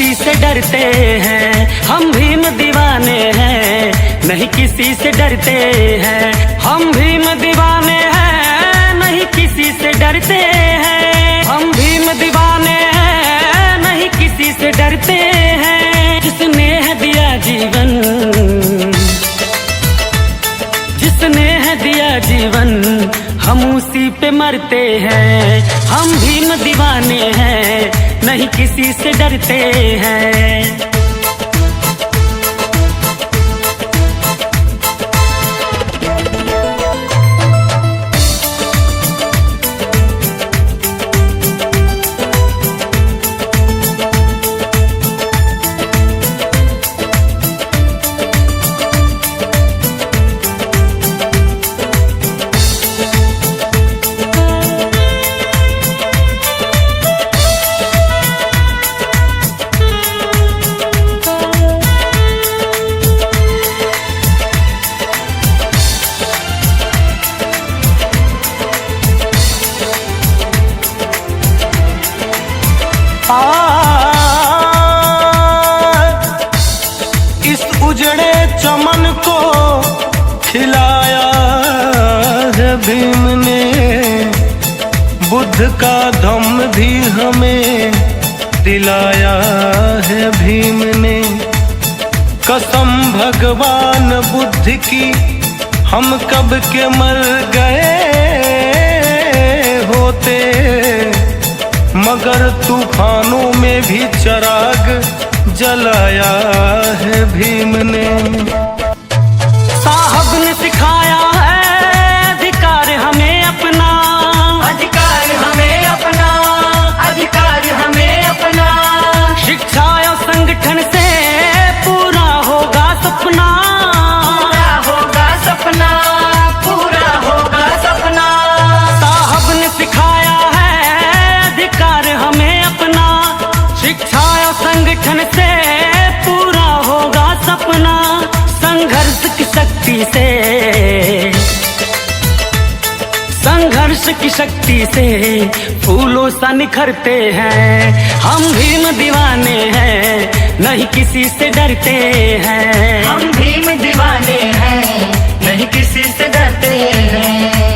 किसी से डरते हैं, हम भीम दीवाने हैं, नहीं किसी से डरते हैं। हम भीम दीवाने हैं, नहीं किसी से डरते हैं। हम भीम दीवाने हैं, नहीं किसी से डरते हैं। जिसने है दिया जीवन, जिसने है दिया जीवन, हम उसी पे मरते हैं। हम भीम दीवाने हैं, नहीं किसी से डरते हैं। इस उजड़े चमन को खिलाया है भीम ने, बुद्ध का धम्म भी हमें दिलाया है भीम ने। कसम भगवान बुद्ध की, हम कब के मर गए होते, मगर तूफानों में भी चिराग जलाया है भीम ने। साहब ने सिखाया है अधिकार हमें अपना, अधिकार हमें अपना, अधिकार हमें अपना। शिक्षा और संगठन से पूरा होगा सपना, पूरा होगा सपना, पूरा होगा सपना। साहब ने सिखाया अधिकार हमें अपना, शिक्षा और संगठन से पूरा होगा सपना। संघर्ष की शक्ति से, संघर्ष की शक्ति से फूलों सा निखरते हैं। हम भीम दीवाने हैं, नहीं किसी से डरते हैं। हम भीम दीवाने हैं, नहीं किसी से डरते हैं।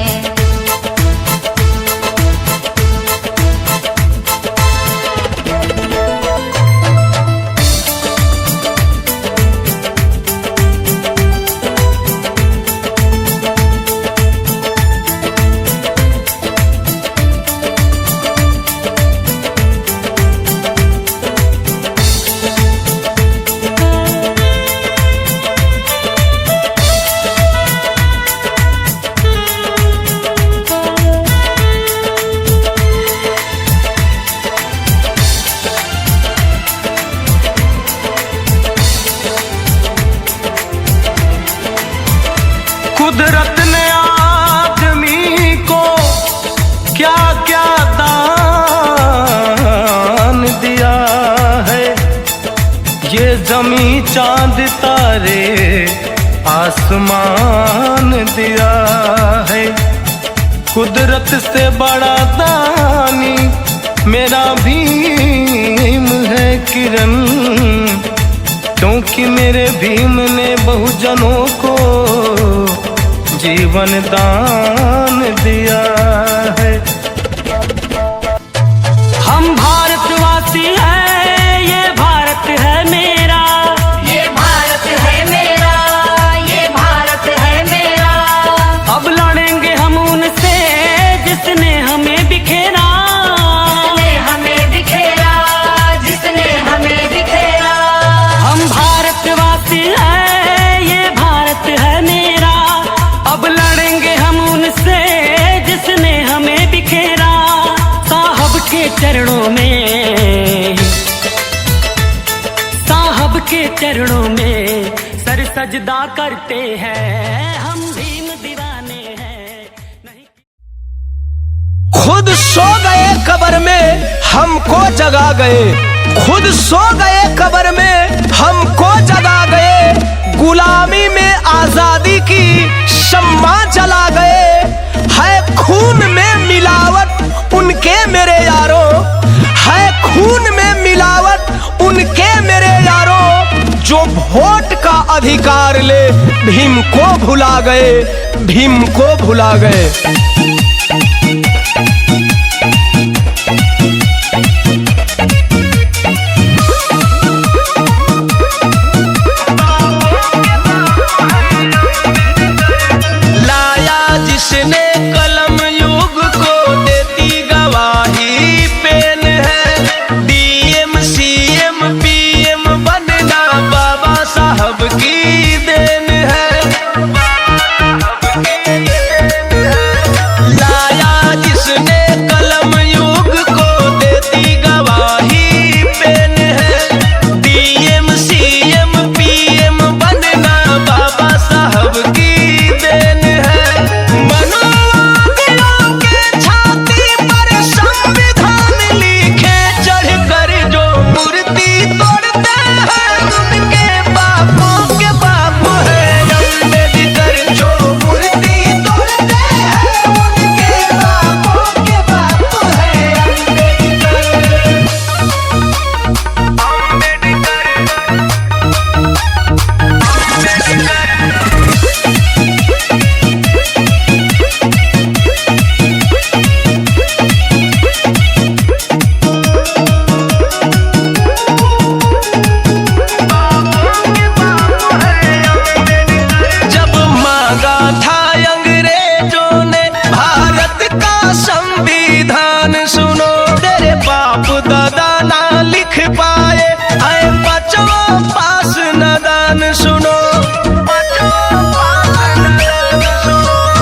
कुदरत ने आदमी को क्या क्या दान दिया है, ये जमी चांद तारे आसमान दिया है। कुदरत से बड़ा दानी मेरा भीम है किरण, क्योंकि मेरे भीम ने बहुजनों को जीवन दान दिया है। हम भारतवासी हैं, ये भारत है मेरा, ये भारत है मेरा, ये भारत है मेरा। अब लड़ेंगे हम उनसे जिसने हमें बिखेरा, जिसने हमें बिखेरा, जिसने हमें बिखेरा। हम भारतवासी हैं, ये भारत है मेरा। अब लड़ेंगे हम उनसे जिसने हमें बिखेरा। साहब के चरणों में, साहब के चरणों में सर सजदा करते हैं। हम भीम दीवाने हैं, नहीं। खुद सो गए कब्र में हमको जगा गए, खुद सो गए कब्र में हमको जगा गए। गुलामी में आजादी की शम्मा जला गए, है खून में मिलावट उनके मेरे यारों, है खून में मिलावट उनके जो वोट का अधिकार ले, भीम को भुला गए, भीम को भुला गए। लाया जिसने कलम युग को देती गवाही पेन है। डीएम सीएम पीएम बनना बाबा साहब की देन है। लाया जिसने कलम युग को देती गवाही पेन है। डीएम सीएम पीएम बनना बाबा साहब की देन है। मनोवादियों के छाती पर संविधान लिखे चढ़कर जो मूर्ति तोड़ते हैं, उनके बापों के बाप है अम्बेडकर। जो मूर्ति तोड़ते हैं, उनके बापों के बाप है अम्बेडकर। जब मांगा था अंग्रेजों ने भारत का संविधान, सुनो तेरे बाप दादा ना लिख पाए, आए बचवा पास नदान। सुनो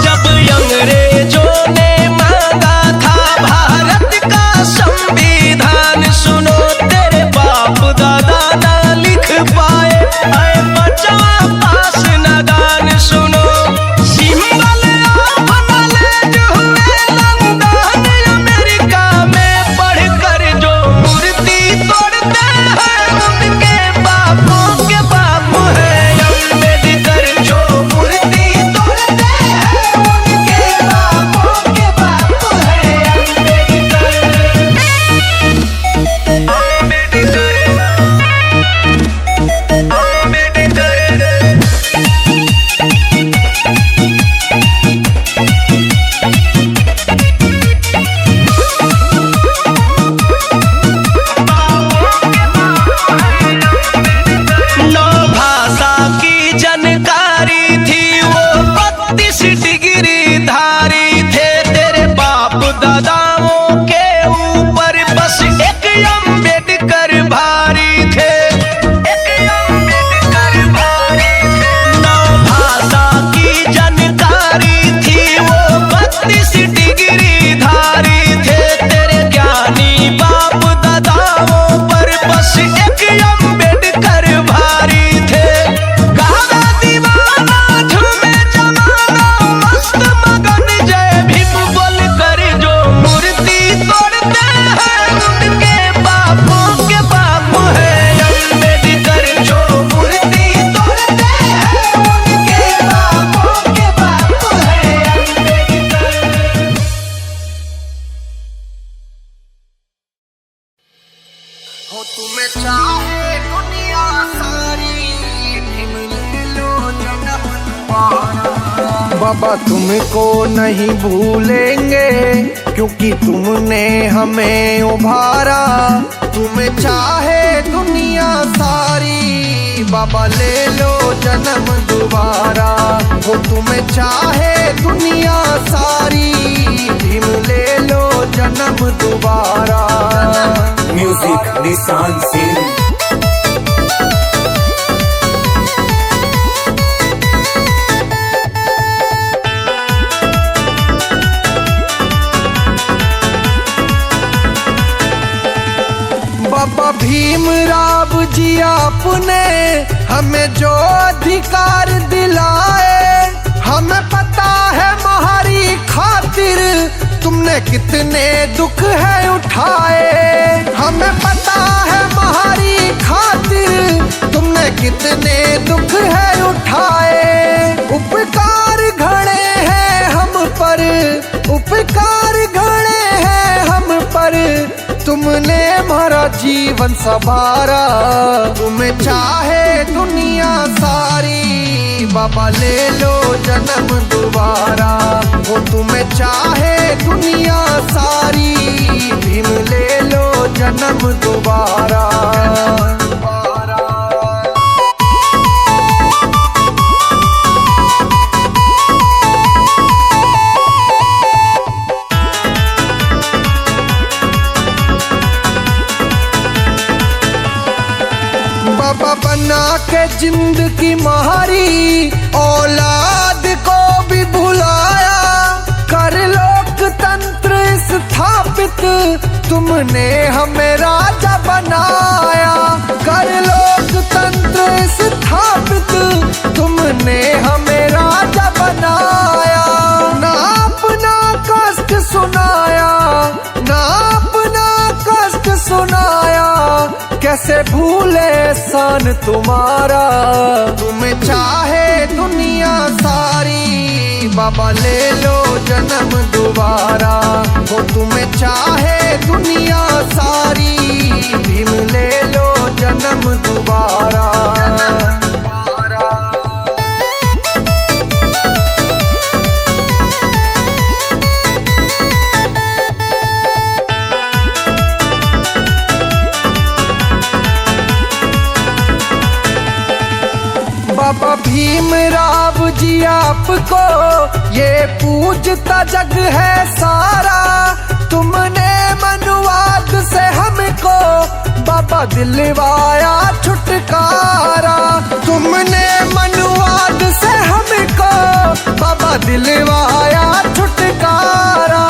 जब अंग्रेजों ने मांगा था भारत का संविधान, सुनो तेरे बाप दादा ना लिख पाए, आए बचवा पास नदान। सुनो सिंबल ऑफ नॉलेज हुए लंदन अमेरिका में पढ़कर जो मूर्ति तोड़ते हैं, उनके बापों के बाप है अम्बेडकर। जो मूर्ति तोड़ते हैं, उनके बापों के बाप है अम्बेडकर। नौ भाषा की जानकारी थी, वो 32 डिग्री धारी थे। तेरे बाप दादाओं के ऊपर बस एक अम्बेडकर भारी थे। नौ भाषा की जानकारी थी, वो 32 डिग्री धारी थे। तेरे ज्ञानी बाप दादाओं पर बस एक अम्बेडकर भारी थे। गाना दीवाना झूमे जमाना मस्त मगन जय भीम बोल कर जो मूर्ति तोड़ते हैं, उनके बापों के बाप है अम्बेडकर। जो मूर्ति तोड़ते हैं, उनके बापों के बाप है अम्बेडकर। हो तुम्हें चाहे दुनिया सारी, भीम ले लो जन्म तुम्हारा। बाबा तुमको नहीं भूलेंगे, क्योंकि तुमने हमें उभारा। तुम्हें चाहे दुनिया सारी, बाबा ले लो जन्म दोबारा। हो तुम्हें चाहे दुनिया सारी, भीम ले लो जन्म दोबारा। म्यूजिक निशान सिंह। बाबा भीमराव जी आपने हमें जो अधिकार दिलाए, हमें पता है तुम्हारी खातिर तुमने कितने दुख है उठाए। हमें पता है तुम्हारी खातिर तुमने कितने दुख है उठाए। उपकार घड़े हैं हम पर, उपकार घड़े हैं हम पर, तुमने हमारा जीवन संवारा। तुम्हें चाहे दुनिया बाबा ले लो जन्म दोबारा, वो तुम्हें चाहे दुनिया सारी, भीम ले लो जन्म दोबारा। बाबा बना के जिंदगी मारी, औलाद को भी भुलाया, कर लोकतंत्र स्थापित, तुमने हमें राजा बनाया। कर लोकतंत्र स्थापित, तुमने हमें राजा बनाया। ना अपना कष्ट सुनाया, ना अपना कष्ट सुनाया, कैसे भूले सान तुम्हारा। तुम्हें चाहे दुनिया सारी, बाबा ले लो जन्म दोबारा, वो तुम्हें चाहे दुनिया सारी, भीम ले लो जन्म दोबारा। बाबा भीमराव जी आपको ये पूजता जग है सारा, तुमने मनुवाद से हमको बाबा दिलवाया छुटकारा। तुमने मनुवाद से हमको बाबा दिलवाया छुटकारा।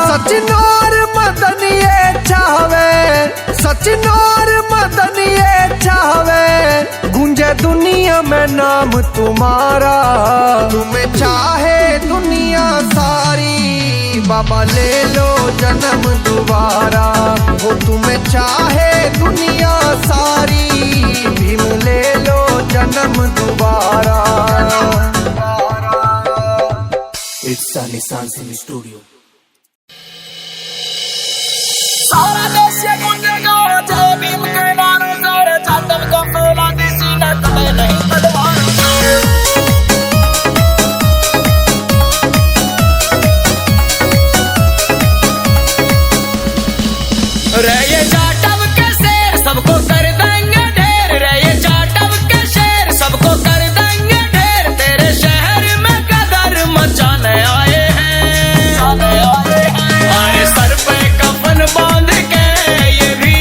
सचिन और मदन ये चाहवे, सचिन और मदन ये चाहवे, गूंजे दुनिया में नाम तुम्हारा। तुम्हें चाहे दुनिया सारी, बाबा ले लो जन्म दोबारा, वो तुम्हें चाहे दुनिया सारी, भीम ले लो जन्म दोबारा। It's a Nissan Sin Studio. सारा देश ये गूंजेगा जय भीम के नारों से, चादर को फैला दे सीने तले नहीं तलवारों से। रे ये जाटव के शेर सबको कर देंगे ढेर, रे ये जाटव के शेर सबको कर देंगे ढेर, तेरे शहर में कदर मचाने आए हैं। आए सर पे कफन बांध के ये भी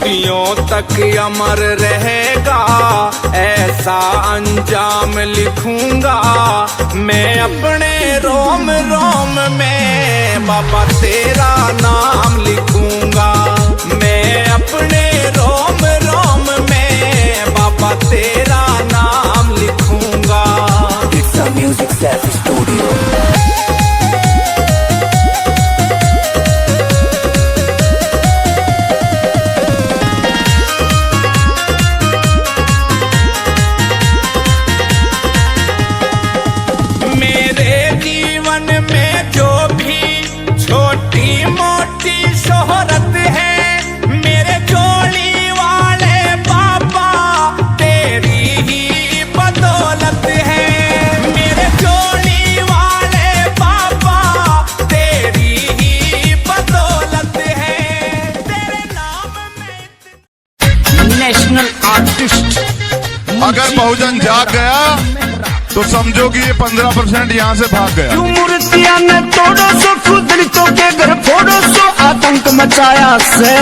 सदियों तक अमर रहेगा, ऐसा अंजाम लिखूंगा मैं अपने रोम रोम में, बाबा तेरा नाम लिखूंगा मैं अपने रोम रोम में, बाबा तेरा नाम लिखूंगा। It's a music self studio. मेरे जीवन में जो भी छोटी मोटी शोहरत है, मेरे जोड़ी वाले बाबा तेरी ही बदौलत है, मेरे जोड़ी वाले बाबा तेरी ही बदौलत है, तेरे नाम में। नेशनल आर्टिस्ट अगर बहुजन जाग गया तो समझो कि ये 15% यहाँ से भाग गया। क्यों मूर्तियां ने तोड़ो सो, खुदलितों के घर फोड़ो सो, आतंक मचाया से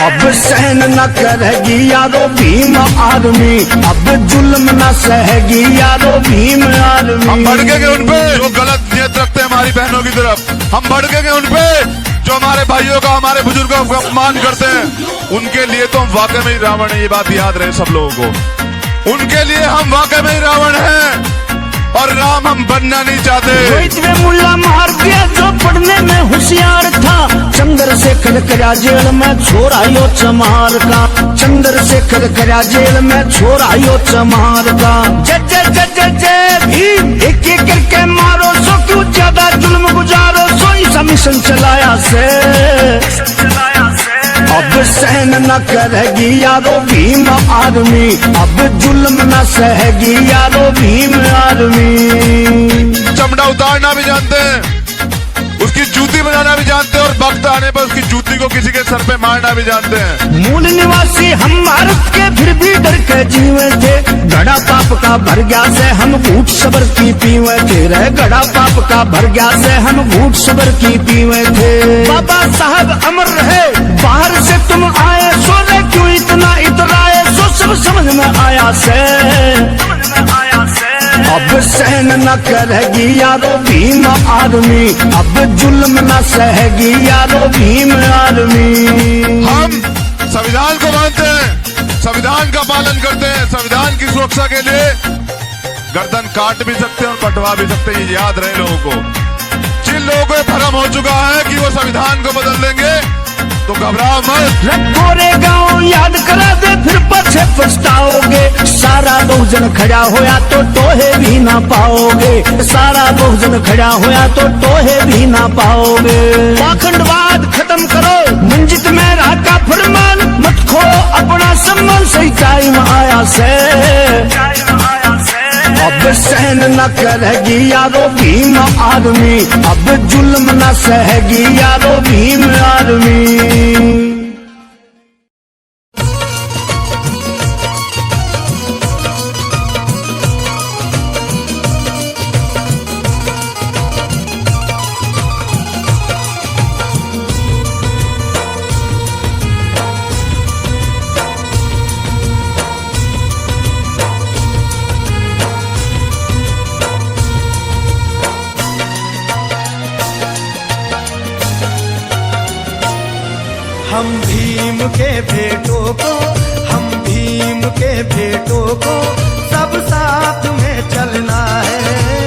अब सहन न करेगी यारो भीम आर्मी, अब जुल्म न सहेगी यारो भीम आर्मी। हम भड़केंगे उनपे जो गलत नियत रखते हैं हमारी बहनों की तरफ, हम भड़केंगे उनपे जो हमारे भाइयों का, हमारे बुजुर्गों का अपमान करते हैं। उनके लिए तो हम वाकई में ही रावण है, ये बात याद रहे सब लोगों को। उनके लिए हम वाकई में ही रावण हैं और राम हम बनना नहीं चाहते। मुल्ला मार दिया जो पढ़ने में होशियार था, चंद्रशेखर करा जेल में छोरा यो चमार का, चंद्रशेखर करा जेल में छोरा यो चमार का। जय जय जय जय जय भीम, एक एक करके मारो सो, क्यों ज्यादा जुल्म गुजारो सो, ऐसा मिशन चलाया से अब सहन न करेगी यारो भीम आर्मी, अब जुल्म न सहेगी यारो भीम आर्मी। चमड़ा उतारना भी जानते हैं, उसकी जूती बनाना भी जानते हैं और वक्त आने पर उसकी जूती को किसी के सर पे मारना भी जानते हैं। मूल निवासी हम भारत के, फिर भी डर के जीवे थे, घड़ा पाप का भर गया से हम घूट सबर की पीवे थे रे, घड़ा पाप का भर गया से हम घूट सबर की पीवे थे। बाबा साहब अमर रहे, बाहर से तुम आए सो रे, क्यों इतना इतराए सो, सब समझ में आया से अब सहन न करेगी यारो भीम आर्मी, अब जुल्म न सहेगी यारो भीम आर्मी। हम संविधान को मानते हैं, संविधान का पालन करते हैं, संविधान की सुरक्षा के लिए गर्दन काट भी सकते हैं और कटवा भी सकते हैं, ये याद रहे लोगों को। जिन लोगों को भ्रम हो चुका है कि वो संविधान को बदल देंगे तो घबराओ मत। गोरे गाँव याद करा दे, फिर पछे पछताओगे, सारा बहुजन खड़ा होया तो टोहे भी ना पाओगे, सारा बहुजन खड़ा होया तो टोहे भी ना पाओगे। पाखंडवाद खत्म करो, मंजित में रहा का फरमान, मत खो अपना सम्मान, सही टाइम आया से अब सहन न करेगी यारो भीम आर्मी, अब जुल्म न सहेगी यारो भीम आर्मी। हम भीम के बेटों को, हम भीम के बेटों को सब साथ में चलना है।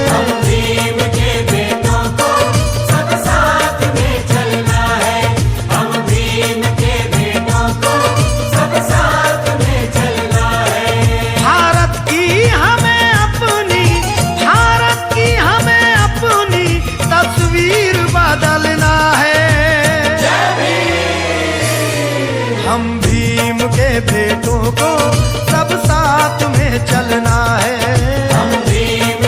हम भीम के बेटों को सब साथ में चलना है, हम भीम के बेटों को सब साथ में चलना है। भारत की हमें अपनी, भारत की हमें अपनी तस्वीर बदलना है। हम भीम के बेटों को सब साथ में चलना है, हम भीम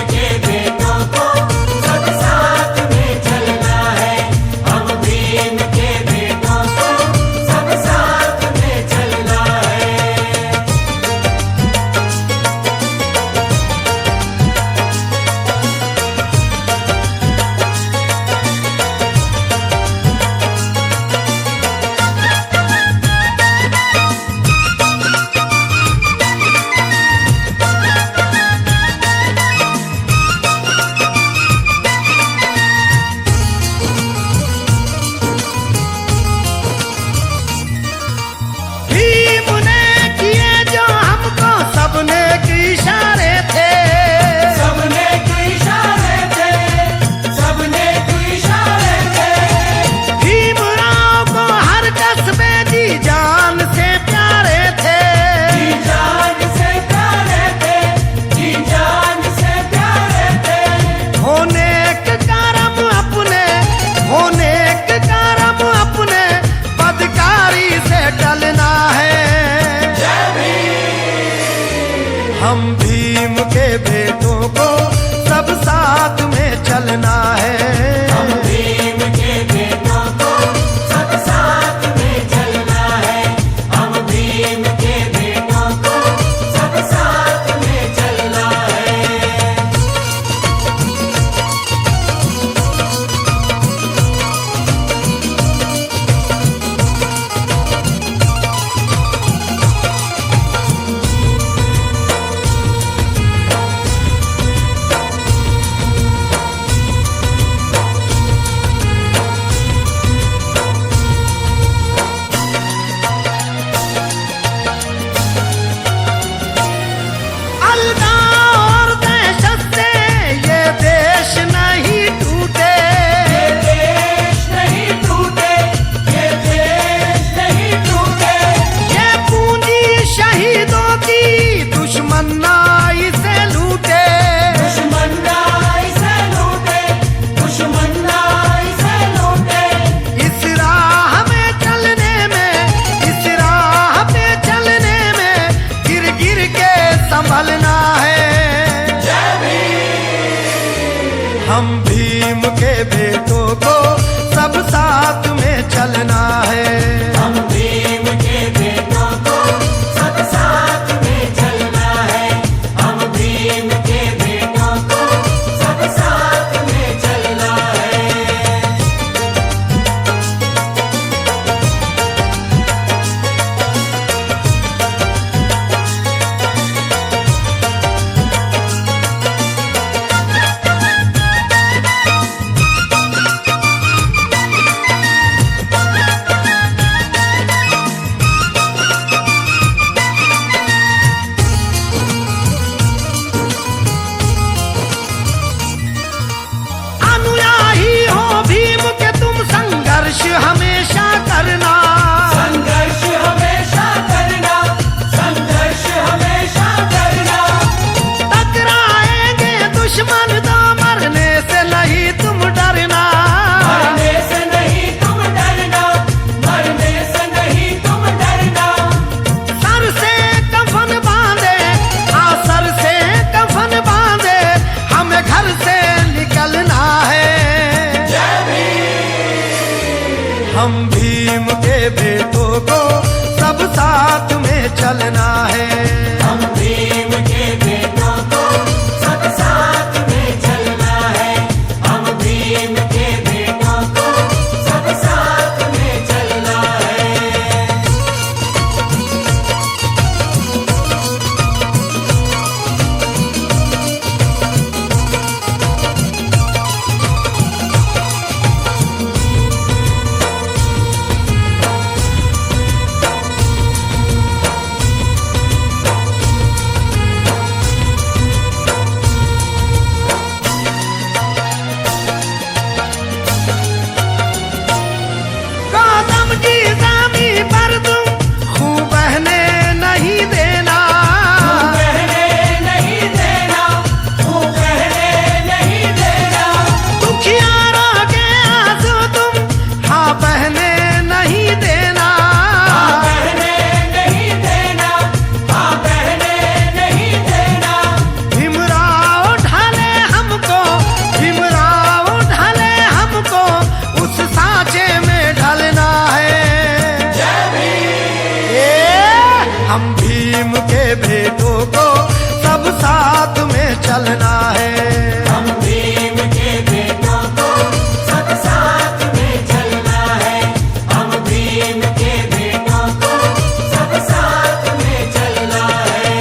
हम भीम के बेटों को सब साथ में चलना है। हम भीम के बेटों को सब साथ में चलना है। हम भीम के बेटों को सब साथ में चलना है। अनुयायी हो भीम के तुम, संघर्ष हमेशा करना। संघर्ष हमेशा करना। संघर्ष हमेशा करना। टकराएंगे दुश्मन तो मरने से नहीं तुम डरना। मरने से नहीं तुम डरना। मरने से नहीं तुम डरना। सर से कफन बांधे, सर से कफन बांधे, हमें घर से निकलना है। हम भीम के बेटों को सब साथ में चलना है। हम भीम के बेटों को सब साथ में चलना है। हम भीम के बेटों को सब साथ में चलना है। गौतम की जामी पर तुम खून बहने नहीं देना। कहने नहीं देना। तू कहने नहीं देना। दुखियारों के आंसू तुम हाँ बहने नहीं देना। कहने नहीं देना। हाँ कहने नहीं देना। भीमराव ढाले हमको, भीमराव ढाले हमको, उस सांचे में ढलना है। हम भीम के बेटों को सब साथ में चलना है। हम भीम के बेटों को सब साथ में चलना है। हम भीम के बेटों को सब साथ में चलना है।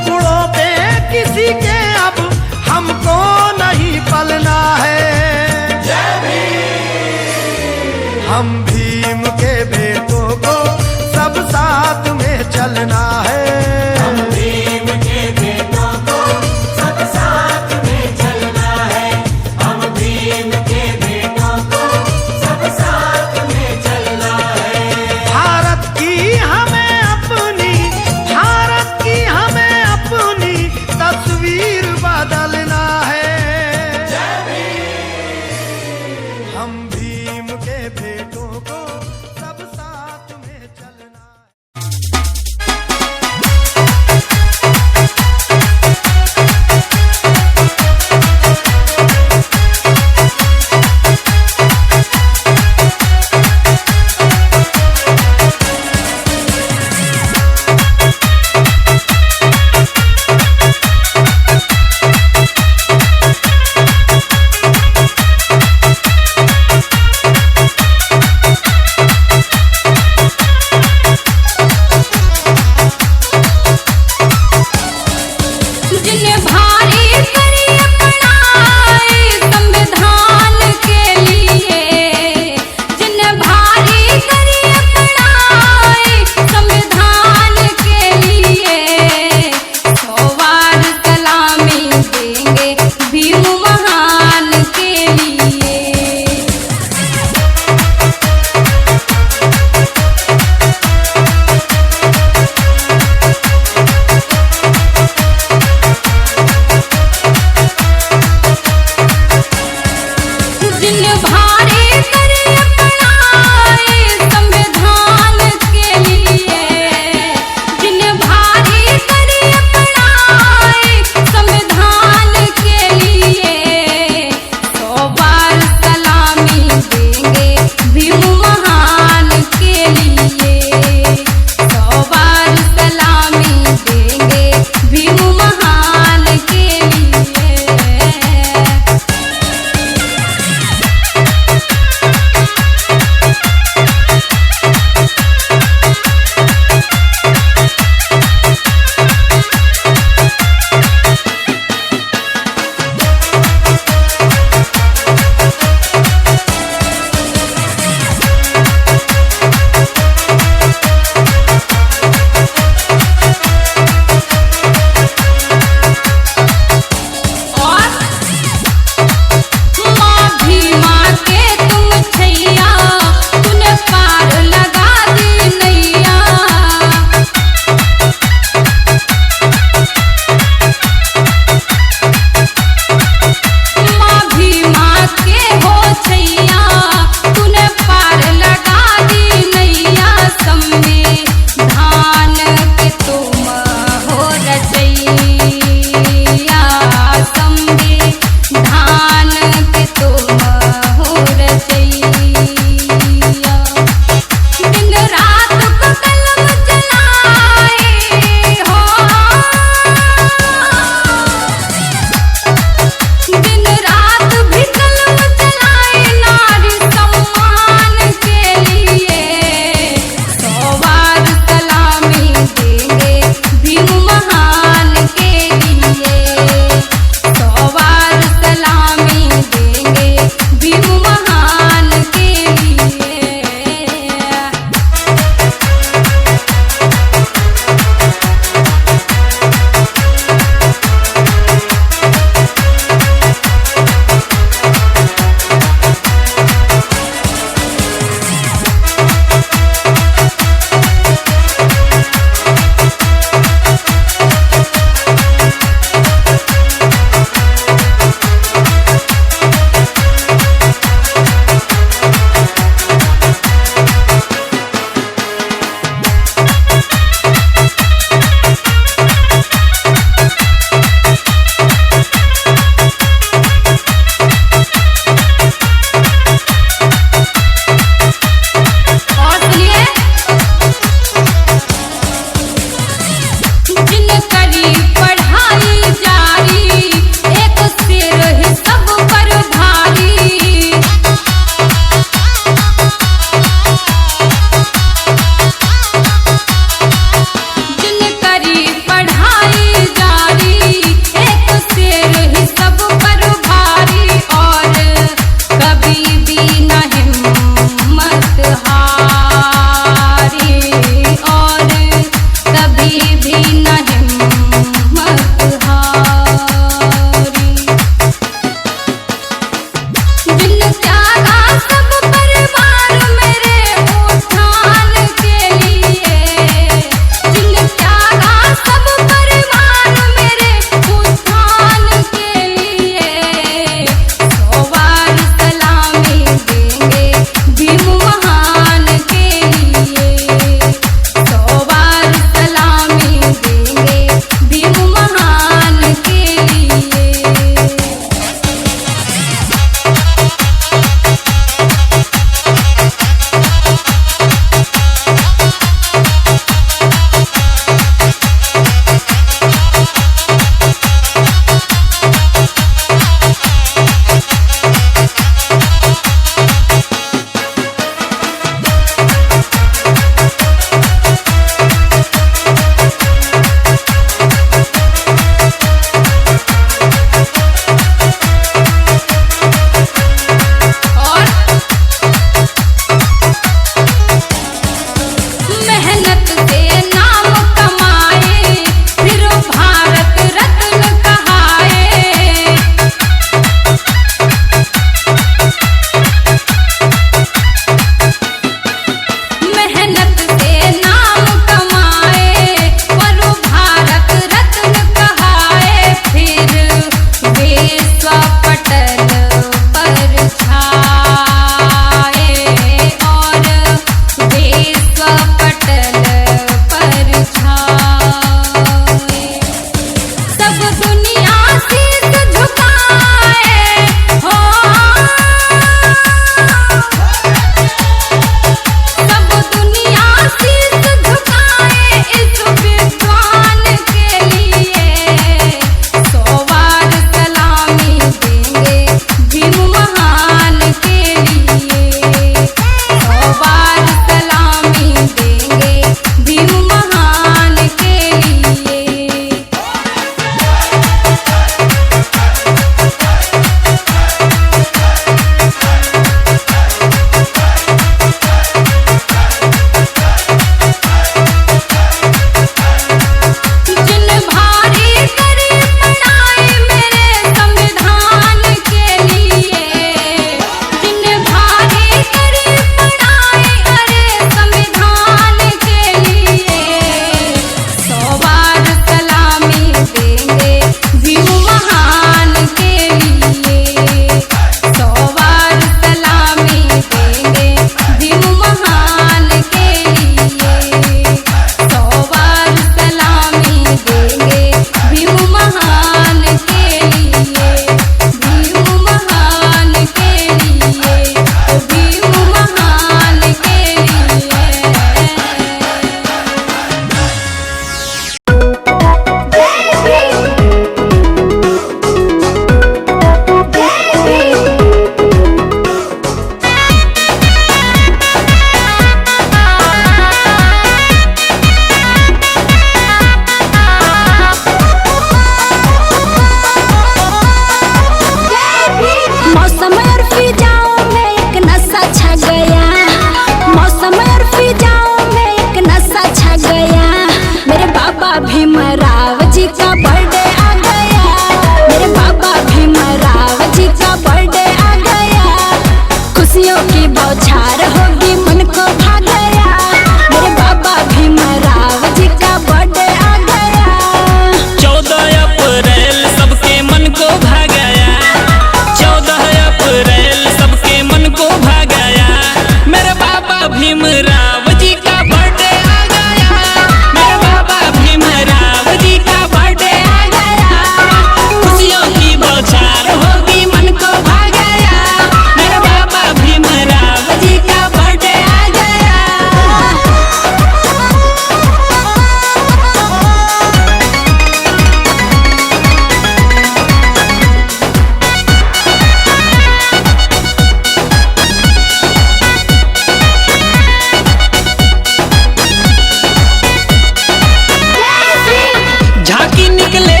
झांकी निकले